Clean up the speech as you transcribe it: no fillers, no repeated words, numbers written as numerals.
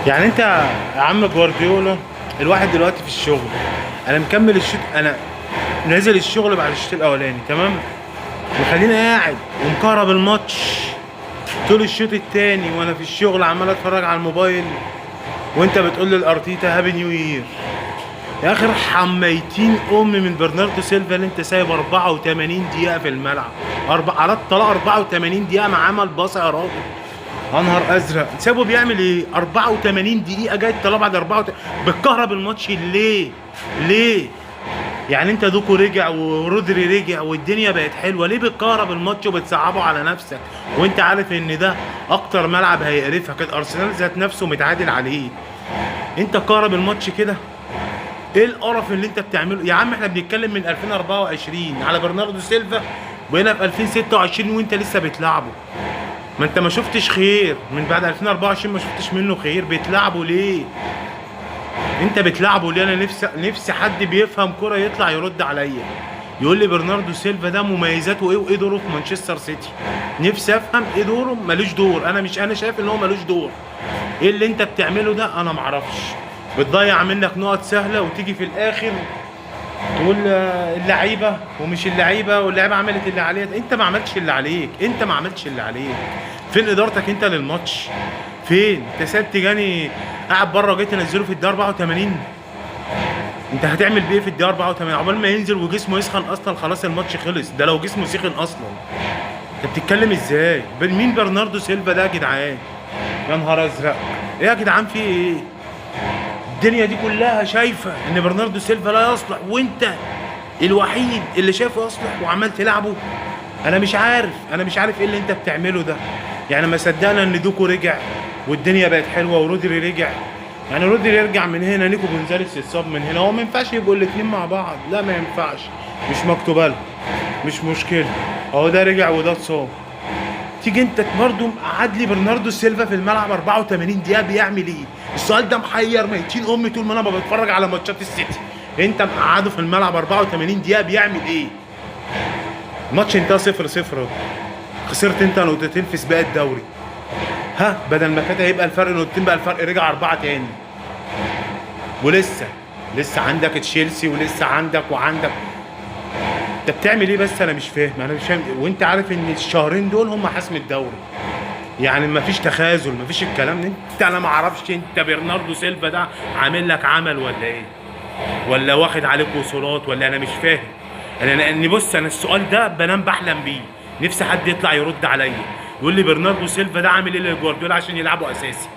يعني انت يا عم جوارديولا، الواحد دلوقتي في الشغل، انا مكمل الشوط، انا نازل الشغل بعد الشوط الاولاني تمام، وخليني قاعد ومكهرب الماتش طول الشوط التاني وانا في الشغل عمال اتفرج على الموبايل، وانت بتقول لي الارتيتا هابي نيو يير. يا اخي ارحم ميتين من برناردو سيلفا اللي انت سايب 84 دقيقة في الملعب، على الطلاق 84 دقيقة مع عمل باص يا راجل. يا نهار ازرق، سابه بيعمل ايه؟ 84 دقيقة جاي الطلاق بعد 84، بتكهرب الماتش ليه؟ ليه؟ يعني انت دوكو رجع ورودري رجع والدنيا بقت حلوه، ليه بتكهرب الماتش وبتصعبه على نفسك وانت عارف ان ده اكتر ملعب هيقرفك؟ الارسنال ذات نفسه متعادل عليه، انت كهرب الماتش كده؟ ايه القرف اللي انت بتعمله يا عم؟ احنا بنتكلم من 2024 على برناردو سيلفا، وهنا في 2026 وانت لسه بتلعبه. ما انت ما شفتش خير من بعد 2024، ما شفتش منه خير، بتلعبه ليه؟ انت بتلعبه ليه؟ انا نفسي حد بيفهم كرة يطلع يرد عليا يقول لي برناردو سيلفا ده مميزاته ايه وايه دوره في مانشستر سيتي. نفسي افهم ايه دوره. ملوش دور، انا شايف ان هو ملوش دور. ايه اللي انت بتعمله ده؟ انا معرفش. بتضيع منك نقط سهله وتيجي في الاخر تقول اللعيبه ومش اللعيبه، واللعيبه عملت اللي عليها. انت ما عملتش اللي عليك، انت ما عملتش اللي عليك. فين ادارتك انت للماتش؟ فين؟ انت سايب تجاني قاعد بره وجاي تنزله في الدقيقه 84؟ انت هتعمل بايه في الدقيقه 84 عقبال ما ينزل وجسمه يسخن؟ اصلا خلاص الماتش خلص، ده لو جسمه سخن اصلا. انت بتتكلم ازاي؟ مين برناردو سيلفا ده يا جدعان؟ يا نهار ازرق، ايه يا جدعان في ايه؟ الدنيا دي كلها شايفه ان برناردو سيلفا لا يصلح، وانت الوحيد اللي شايفه يصلح وعمال تلعبه. انا مش عارف ايه اللي انت بتعمله ده. يعني ما صدقنا ان دوكو رجع والدنيا بقت حلوه ورودري رجع. يعني رودري يرجع من هنا، نيكو جونزاليس يتصاب من هنا، هو ما ينفعش يبقوا الاثنين مع بعض، لا ما ينفعش، مش مكتوبه لهم، مش مشكله. اهو ده رجع وده اتصاب، تيجي انت برضه قعد لي برناردو سيلفا في الملعب 84 دقيقه بيعمل ايه؟ السؤال ده محير ميتين امي طول ما انا بتفرج على ماتشات السيتي. انت مقعده في الملعب 84 دقيقه بيعمل ايه؟ الماتش انتهى 0-0، خسرت انت نقطتين في سباق الدوري. ها، بدل ما كان هيبقى الفرق نقطتين بقى الفرق رجع 4 تاني. ولسه عندك تشيلسي، ولسه عندك انت بتعمل ايه بس؟ انا مش فاهم. وانت عارف ان الشهرين دول هم حسم الدوري، يعني مفيش تخاذل، مفيش الكلام ده. انا ما اعرفش انت برناردو سيلفا ده عامل لك عمل ولا ايه، ولا واخد عليك وصولات، ولا انا مش فاهم. لاني بص، انا السؤال ده بنام بحلم بيه، نفسي حد يطلع يرد عليا يقول لي برناردو سيلفا ده عامل ايه لجوارديولا عشان يلعبه اساسي.